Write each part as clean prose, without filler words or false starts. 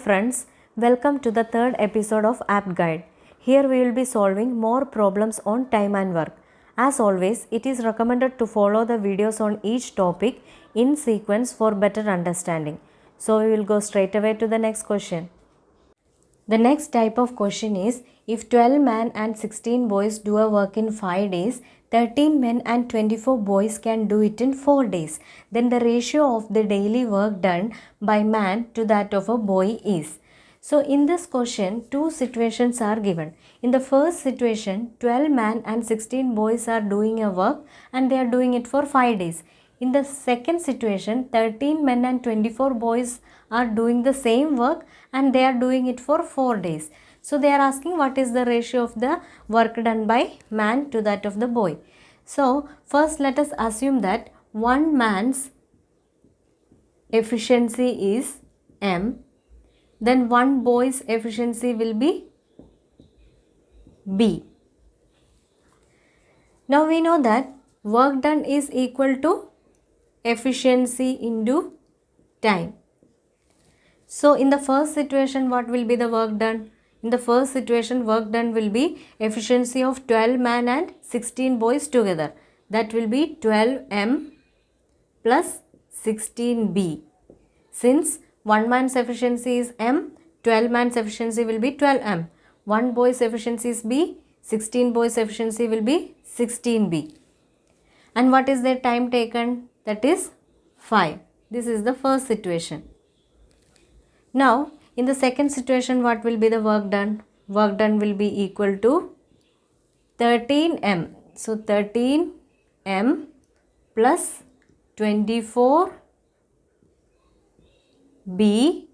friends, welcome to the third episode of App Guide. Here we will be solving more problems on time and work. As always, it is recommended to follow the videos on each topic in sequence for better understanding. So we will go straight away to the next question. The next type of question is, if 12 men and 16 boys do a work in 5 days, 13 men and 24 boys can do it in 4 days. Then the ratio of the daily work done by man to that of a boy is. So in this question, two situations are given. In the first situation, 12 men and 16 boys are doing a work and they are doing it for 5 days. In the second situation, 13 men and 24 boys are doing the same work and they are doing it for 4 days. So they are asking what is the ratio of the work done by man to that of the boy. So first let us assume that one man's efficiency is M, then one boy's efficiency will be B. Now we know that work done is equal to efficiency into time. So in the first situation, what will be the work done? In the first situation, work done will be efficiency of 12 men and 16 boys together. That will be 12M plus 16B. Since one man's efficiency is M, 12 man's efficiency will be 12M. One boy's efficiency is B, 16 boys' efficiency will be 16B. And what is their time taken? That is 5. This is the first situation. Now, in the second situation, what will be the work done? Work done will be equal to 13M. So, 13M plus 24B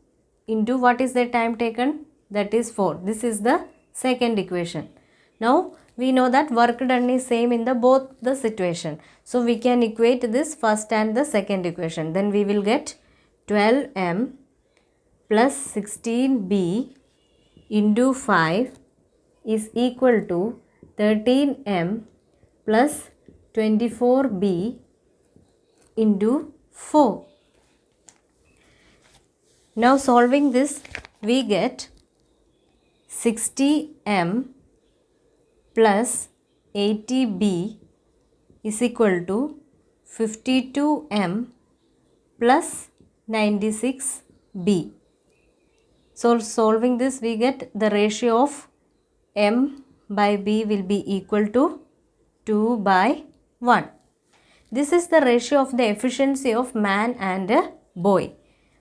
into what is the time taken? That is 4. This is the second equation. Now, we know that work done is same in the both the situation. So, we can equate this first and the second equation. Then we will get 12M plus 16B into 5 is equal to 13M plus 24B into 4. Now solving this, we get 60M plus 80B is equal to 52M plus 96B. So solving this, we get the ratio of M by B will be equal to 2 by 1. This is the ratio of the efficiency of man and a boy.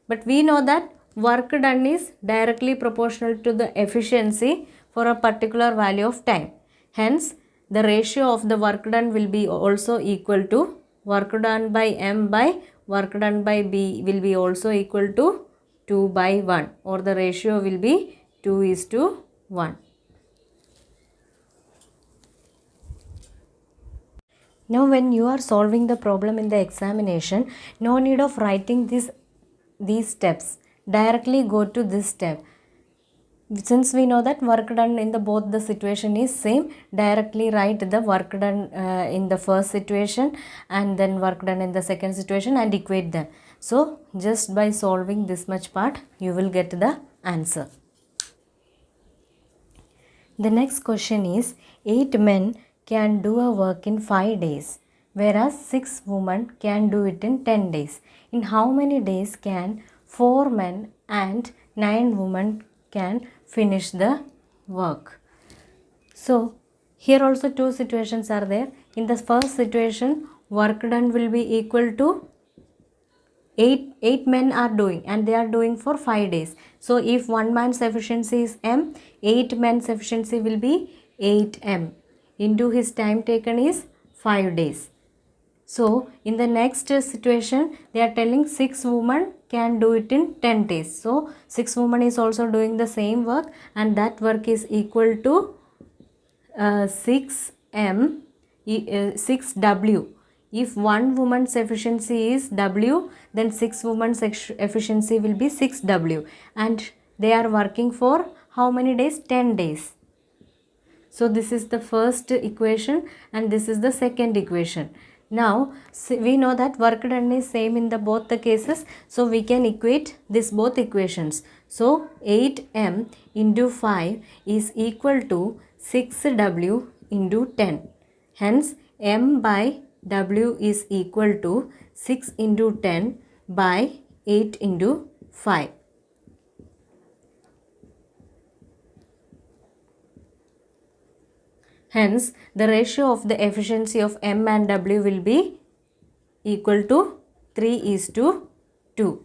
But we know that work done is directly proportional to the efficiency for a particular value of time. Hence, the ratio of the work done will be also equal to work done by M by work done by B will be also equal to 2 by 1, or the ratio will be 2:1. Now when you are solving the problem in the examination, no need of writing these steps. Directly go to this step. Since we know that work done in the both the situation is same, directly write the work done in the first situation and then work done in the second situation and equate them. So just by solving this much part, you will get the answer. The next question is, 8 men can do a work in 5 days, whereas 6 women can do it in 10 days. In how many days can 4 men and 9 women can finish the work? So here also two situations are there. In the first situation, work done will be equal to 8 men are doing and they are doing for 5 days. So if one man's efficiency is M, 8 men's efficiency will be 8M into his time taken is 5 days. So in the next situation, they are telling 6 women can do it in 10 days. So 6 women is also doing the same work and that work is equal to 6W. If one woman's efficiency is W, then 6 women's efficiency will be 6W. And they are working for how many days? 10 days. So this is the first equation and this is the second equation. Now we know that work done is same in the both the cases, so we can equate this both equations. So 8m into 5 is equal to 6w into 10. Hence m by w is equal to 6 into 10 by 8 into 5. Hence, the ratio of the efficiency of m and w will be equal to 3:2.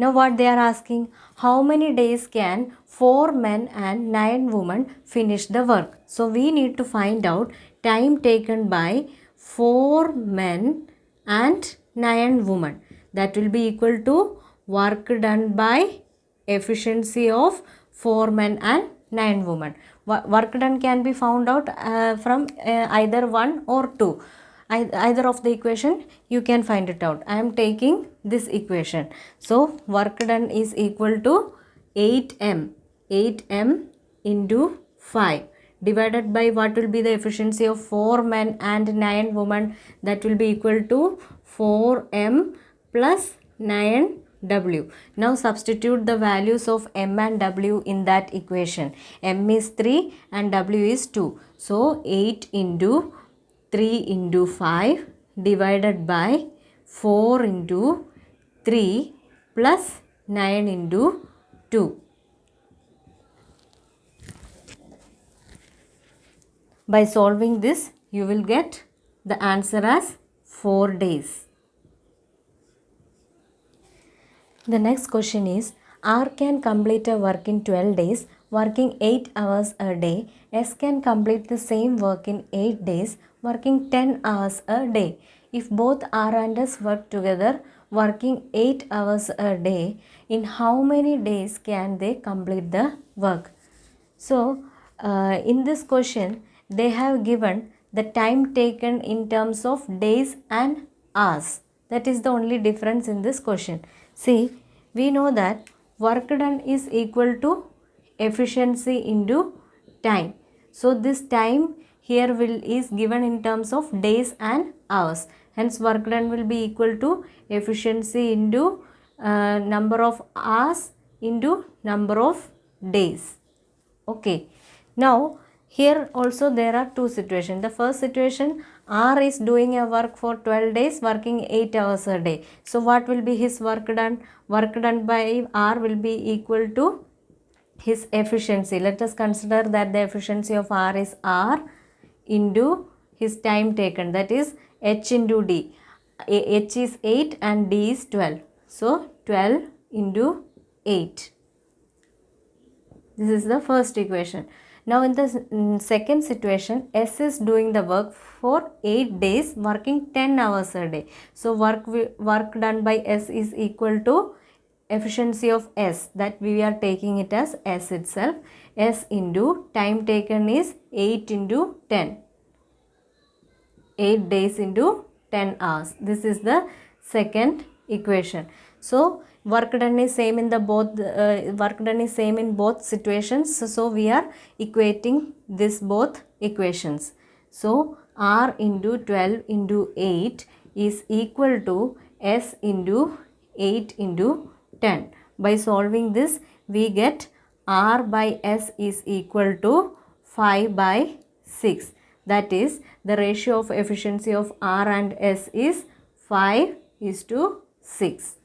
Now what they are asking, how many days can 4 men and 9 women finish the work? So we need to find out time taken by 4 men and 9 women. That will be equal to work done by efficiency of 4 men and 9 women. Work done can be found out from either 1 or 2. Either of the equation you can find it out. I am taking this equation. So work done is equal to 8m into 5 divided by what will be the efficiency of 4 men and 9 women. That will be equal to 4m plus 9w. Now substitute the values of m and w in that equation. M is 3 and w is 2. So 8 into 3 into 5 divided by 4 into 3 plus 9 into 2. By solving this, you will get the answer as 4 days. The next question is, R can complete a work in 12 days, working 8 hours a day. S can complete the same work in 8 days, working 10 hours a day. If both R and S work together, working 8 hours a day, in how many days can they complete the work? So, in this question, they have given the time taken in terms of days and hours. That is the only difference in this question. See, we know that work done is equal to efficiency into time. So, this time here is given in terms of days and hours. Hence, work done will be equal to efficiency into number of hours into number of days. Okay. Now, here also there are two situations. The first situation, R is doing a work for 12 days, working 8 hours a day. So, what will be his work done? Work done by R will be equal to his efficiency. Let us consider that the efficiency of R is R into his time taken, that is H into D. H is 8 and D is 12. So, 12 into 8. This is the first equation. Now in the second situation, S is doing the work for 8 days, working 10 hours a day. So work done by S is equal to efficiency of S, that we are taking it as S itself. S into time taken is 8 into 10. 8 days into 10 hours. This is the second equation. So work done is same in both situations. So we are equating this both equations. So R into 12 into 8 is equal to S into 8 into 10. By solving this, we get R by S is equal to 5 by 6. That is, the ratio of efficiency of R and S is 5:6.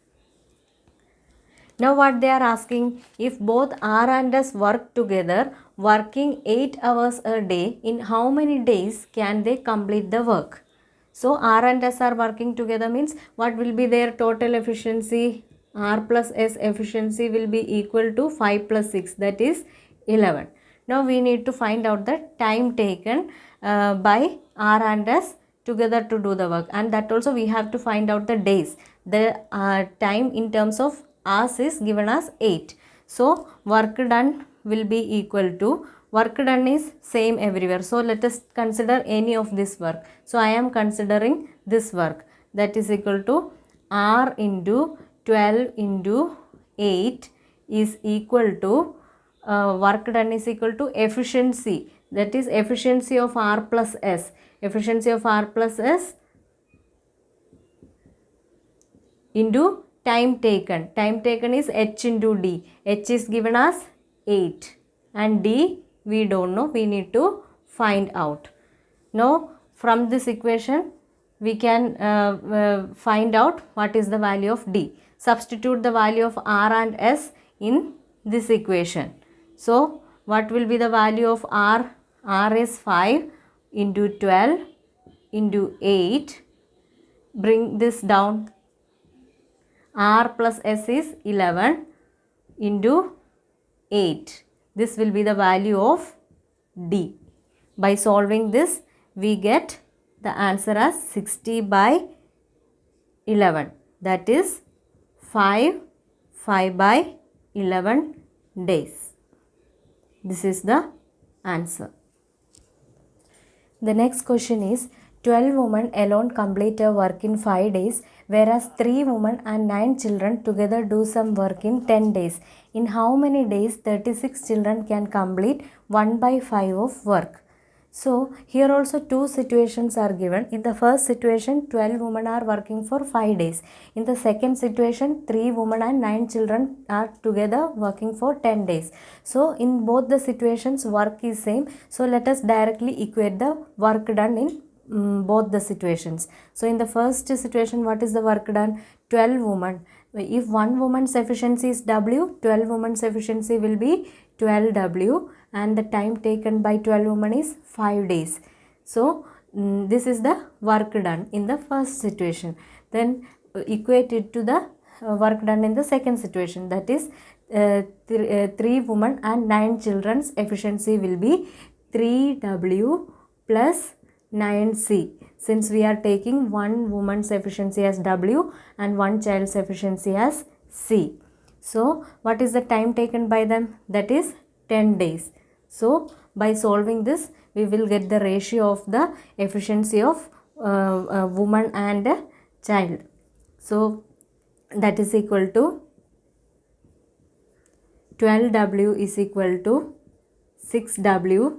Now what they are asking, if both R and S work together, working 8 hours a day, in how many days can they complete the work? So R and S are working together means what will be their total efficiency? R plus S efficiency will be equal to 5 plus 6, that is 11. Now we need to find out the time taken by R and S together to do the work, and that also we have to find out the days. The time in terms of hours is given as 8. So work done will be equal to, work done is same everywhere. So let us consider any of this work. So I am considering this work, that is equal to R into 12 into 8 is equal to work done is equal to efficiency, that is efficiency of R plus S. Efficiency of R plus S into time taken. Time taken is h into d. H is given as 8 and d we don't know. We need to find out. Now from this equation we can find out what is the value of d. Substitute the value of r and s in this equation. So what will be the value of r? R is 5 into 12 into 8. Bring this down. R plus s is 11 into 8. This will be the value of d. By solving this, we get the answer as 60 by 11. That is 5 by 11 days. This is the answer. The next question is 12 women alone complete a work in 5 days, whereas 3 women and 9 children together do some work in 10 days. In how many days 36 children can complete 1 by 5 of work? So here also two situations are given. In the first situation 12 women are working for 5 days. In the second situation 3 women and 9 children are together working for 10 days. So in both the situations work is same. So let us directly equate the work done in both the situations. So in the first situation, what is the work done? 12 women. If one woman's efficiency is W, 12 women's efficiency will be 12W, and the time taken by 12 women is 5 days. So this is the work done in the first situation. Then equate it to the work done in the second situation, that is 3 women and 9 children's efficiency will be 3W plus 9C, since we are taking one woman's efficiency as W and one child's efficiency as C. So what is the time taken by them? That is 10 days. So by solving this, we will get the ratio of the efficiency of a woman and a child. So that is equal to 12W is equal to 6W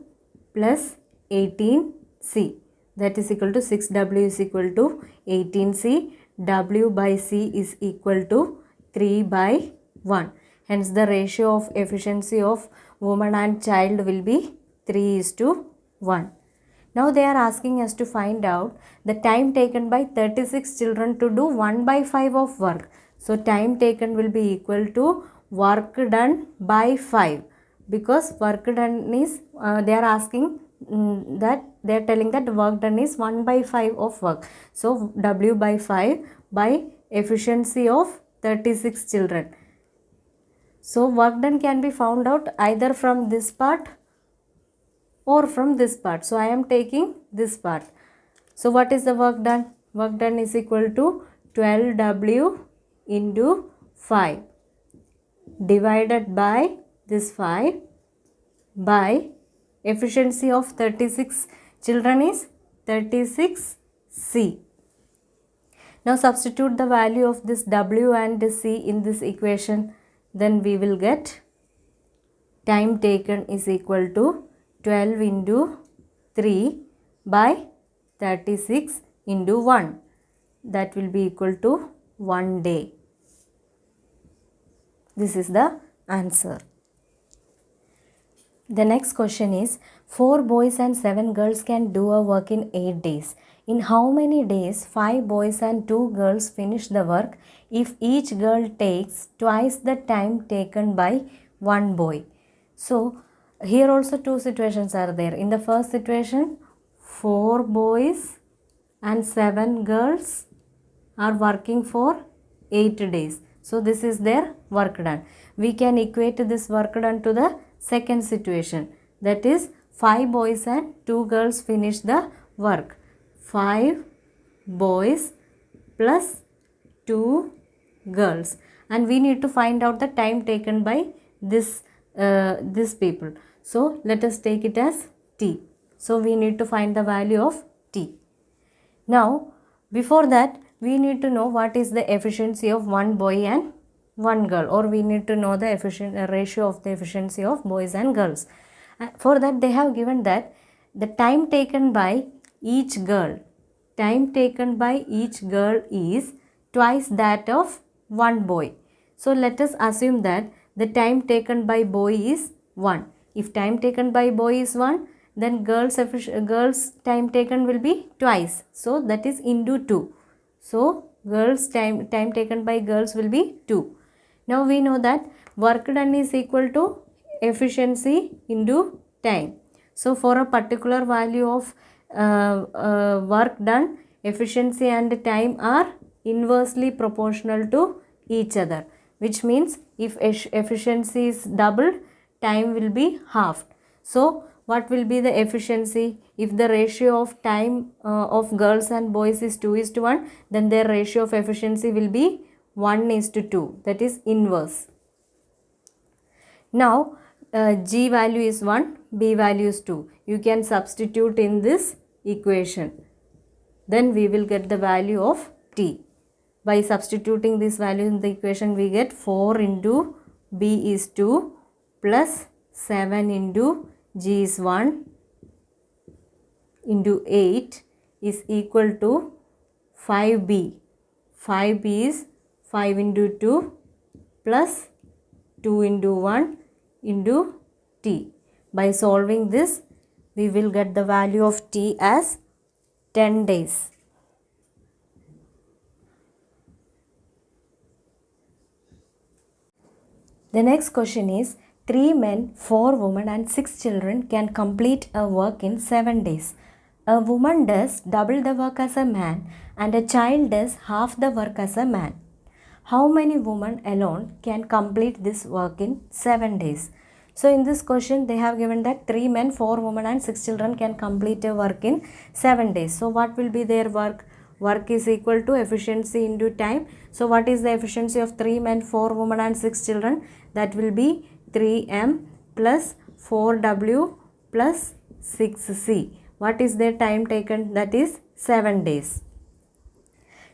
plus 18C. That is equal to 6W is equal to 18C. W by C is equal to 3 by 1. Hence the ratio of efficiency of woman and child will be 3:1. Now they are asking us to find out the time taken by 36 children to do 1 by 5 of work. So time taken will be equal to work done by 5, because work done is they are asking that they are telling that work done is 1 by 5 of work. So W by 5 by efficiency of 36 children. So work done can be found out either from this part or from this part. So I am taking this part. So what is the work done? Work done is equal to 12W into 5 divided by this 5 by efficiency of 36 children is 36C. Now substitute the value of this W and C in this equation. Then we will get time taken is equal to 12 into 3 by 36 into 1. That will be equal to 1 day. This is the answer. The next question is 4 boys and 7 girls can do a work in 8 days. In how many days 5 boys and 2 girls finish the work if each girl takes twice the time taken by one boy? So here also two situations are there. In the first situation 4 boys and 7 girls are working for 8 days. So this is their work done. We can equate this work done to the second situation, that is 5 boys and 2 girls finish the work. 5 boys plus 2 girls, and we need to find out the time taken by this people. So let us take it as T. So we need to find the value of T. Now before that we need to know what is the efficiency of one boy and one girl, or we need to know the ratio of the efficiency of boys and girls. For that they have given that the time taken by each girl is twice that of one boy. So let us assume that the time taken by boy is 1. If time taken by boy is 1, then girls time taken will be twice. So that is into 2. So girls time taken by girls will be 2. Now we know that work done is equal to efficiency into time. So for a particular value of work done, efficiency and time are inversely proportional to each other, which means if efficiency is doubled, time will be halved. So what will be the efficiency? If the ratio of time of girls and boys is 2:1, then their ratio of efficiency will be 1:2, that is inverse. Now G value is 1, B value is 2. You can substitute in this equation. Then we will get the value of T. By substituting this value in the equation, we get 4 into B is 2 plus 7 into G is 1 into 8 is equal to 5B. 5B is 5 into 2 plus 2 into 1 into T. By solving this, we will get the value of T as 10 days. The next question is, 3 men, 4 women and 6 children can complete a work in 7 days. A woman does double the work as a man and a child does half the work as a man. How many women alone can complete this work in 7 days? So in this question they have given that 3 men, 4 women and 6 children can complete a work in 7 days. So what will be their work? Work is equal to efficiency into time. So what is the efficiency of 3 men, 4 women and 6 children? That will be 3m plus 4w plus 6c. What is their time taken? That is 7 days.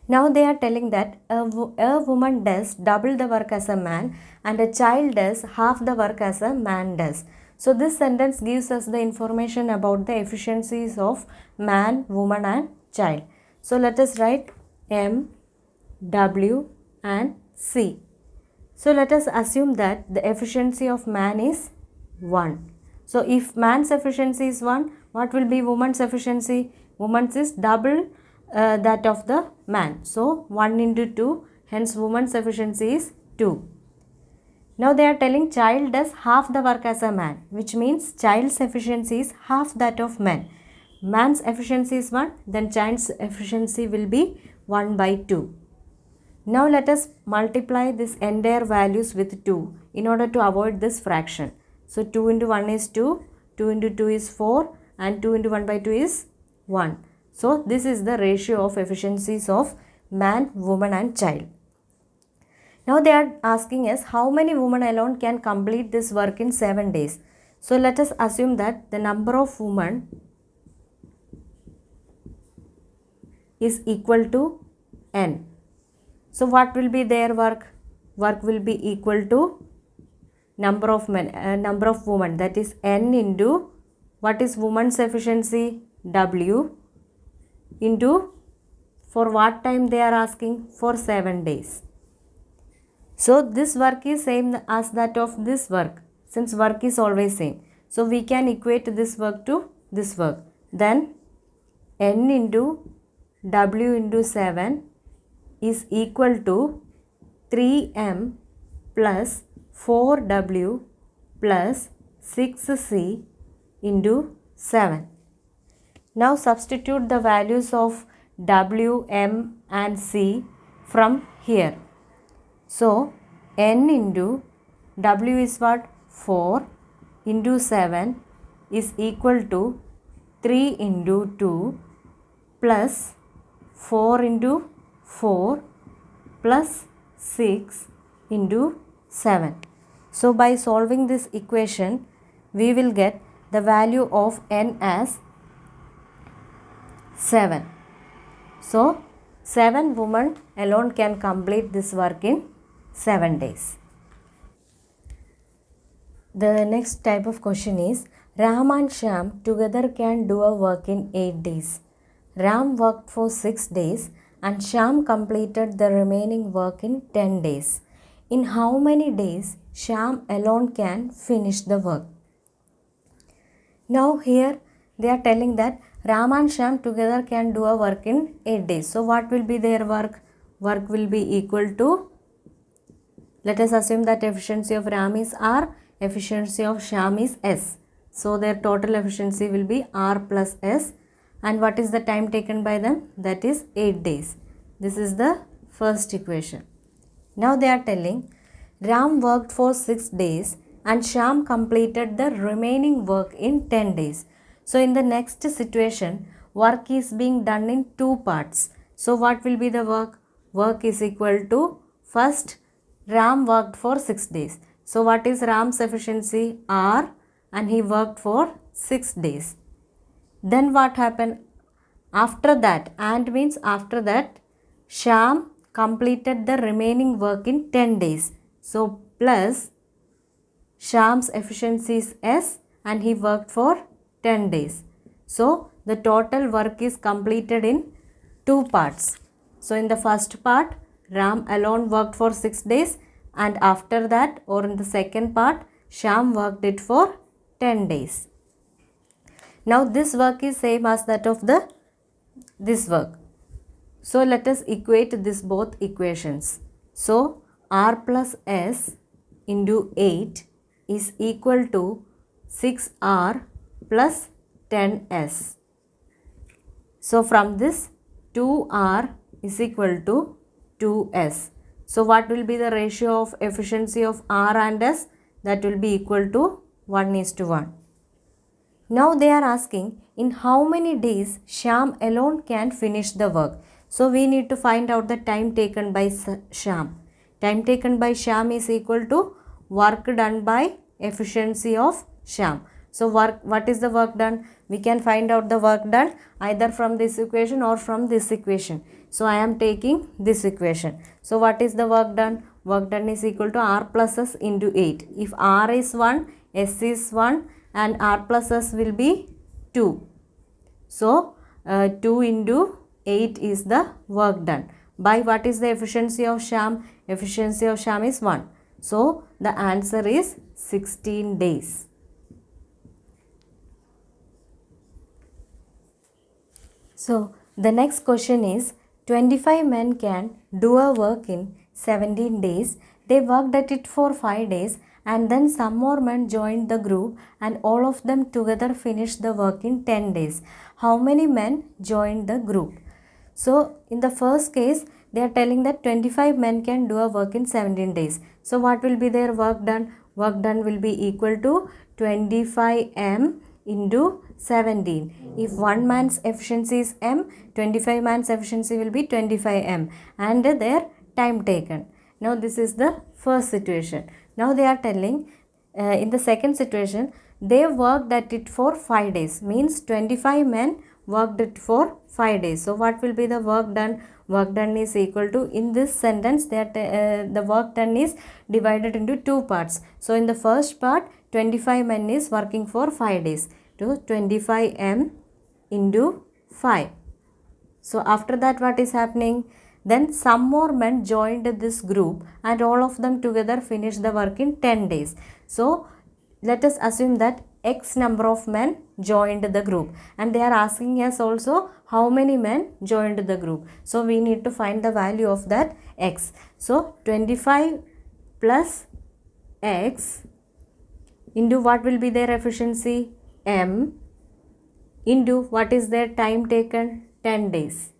Now they are telling that a woman does double the work as a man and a child does half the work as a man does. So this sentence gives us the information about the efficiencies of man, woman and child. So let us write M, W and C. So let us assume that the efficiency of man is 1. So if man's efficiency is 1, what will be woman's efficiency? Woman's is double that of the man. So 1 into 2, hence woman's efficiency is 2. Now they are telling child does half the work as a man, which means child's efficiency is half that of man. Man's efficiency is 1, then child's efficiency will be 1 by 2. Now let us multiply this entire values with 2 in order to avoid this fraction. So 2 into 1 is 2, 2 into 2 is 4 and 2 into 1 by 2 is 1. So this is the ratio of efficiencies of man, woman and child. Now they are asking us how many women alone can complete this work in 7 days. So let us assume that the number of women is equal to n. So what will be their work? Work will be equal to number of men, number of women, that is n into what is woman's efficiency? W into for what time they are asking? For 7 days. So this work is same as that of this work, since work is always same. So we can equate this work to this work. Then n into W into 7 is equal to 3m plus 4w plus 6c into 7. Now substitute the values of w, m and c from here. So n into w is what? 4 into 7 is equal to 3 into 2 plus 4 into 4 plus 6 into 7. So by solving this equation, we will get the value of n as 7. So 7 women alone can complete this work in 7 days. The next type of question is, Ram and Shyam together can do a work in 8 days. Ram worked for 6 days and Shyam completed the remaining work in 10 days. In how many days Shyam alone can finish the work? Now here they are telling that Ram and Shyam together can do a work in 8 days. So what will be their work? Work will be equal to, let us assume that efficiency of Ram is R, efficiency of Shyam is S. So their total efficiency will be R plus S. And what is the time taken by them? That is 8 days. This is the first equation. Now they are telling Ram worked for 6 days and Shyam completed the remaining work in 10 days. So in the next situation, work is being done in two parts. So what will be the work? Work is equal to, first Ram worked for 6 days. So what is Ram's efficiency? R, and he worked for 6 days. Then what happened? After that, and means after that, Shyam completed the remaining work in 10 days. So plus Shyam's efficiency is S and he worked for 10 days. So the total work is completed in two parts. So in the first part, Ram alone worked for 6 days, and after that, or in the second part, Shyam worked it for 10 days. Now this work is same as that of this work. So let us equate this both equations. So R plus S into 8 is equal to 6R plus 10S. So from this, 2R is equal to 2S. So what will be the ratio of efficiency of R and S? That will be equal to 1:1. Now they are asking in how many days Shyam alone can finish the work. So we need to find out the time taken by Shyam. Time taken by Shyam is equal to work done by efficiency of Shyam. So what is the work done? We can find out the work done either from this equation or from this equation. So I am taking this equation. So what is the work done? Work done is equal to R plus S into 8. If R is 1, S is 1, and R plus S will be 2. So 2 into 8 is the work done. By what is the efficiency of Shyam? Efficiency of Shyam is 1. So the answer is 16 days. So the next question is 25 men can do a work in 17 days. They worked at it for 5 days and then some more men joined the group and all of them together finished the work in 10 days. How many men joined the group? So in the first case, they are telling that 25 men can do a work in 17 days. So what will be their work done? Work done will be equal to 25 m into 17. If one man's efficiency is m, 25 man's efficiency will be 25 m and their time taken. Now this is the first situation. Now they are telling in the second situation, they worked at it for 5 days. Means 25 men worked it for 5 days. So what will be the work done? Work done is equal to, in this sentence that the work done is divided into two parts. So in the first part, 25 men is working for 5 days. To 25 m into 5. So after that what is happening? Then some more men joined this group and all of them together finished the work in 10 days. So let us assume that X number of men joined the group, and they are asking us also how many men joined the group. So we need to find the value of that X. So 25 plus X into what will be their efficiency? M into what is their time taken? 10 days.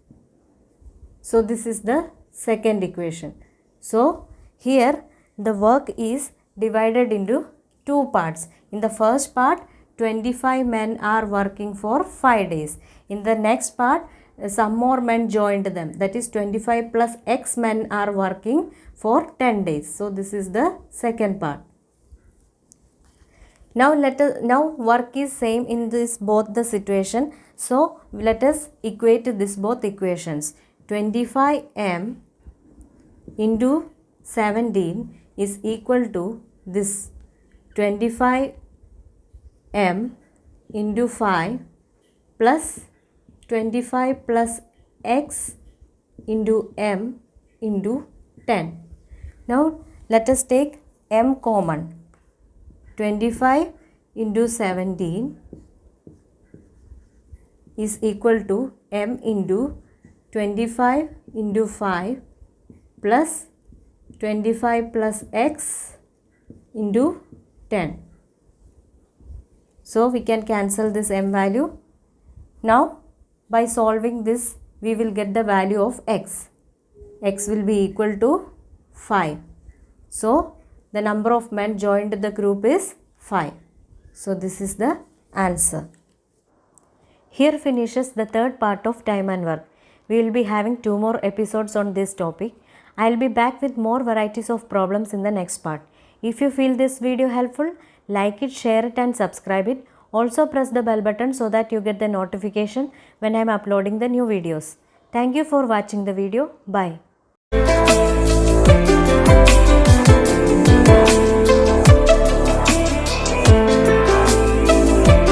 So this is the second equation. So here the work is divided into two parts. In the first part, 25 men are working for 5 days. In the next part, some more men joined them. That is 25 plus X men are working for 10 days. So this is the second part. Now work is same in this both the situation. So let us equate this both equations. 25 m into 17 is equal to this 25 m into 5 plus 25 plus x into m into 10. Now let us take m common. 25 into 17 is equal to m into 25 into 5 plus 25 plus x into 10. So we can cancel this m value. Now by solving this we will get the value of x. X will be equal to 5. So the number of men joined the group is 5. So this is the answer. Here finishes the third part of time and work. We will be having 2 more episodes on this topic. I will be back with more varieties of problems in the next part. If you feel this video helpful, like it, share it and subscribe it. Also press the bell button so that you get the notification when I am uploading the new videos. Thank you for watching the video. Bye.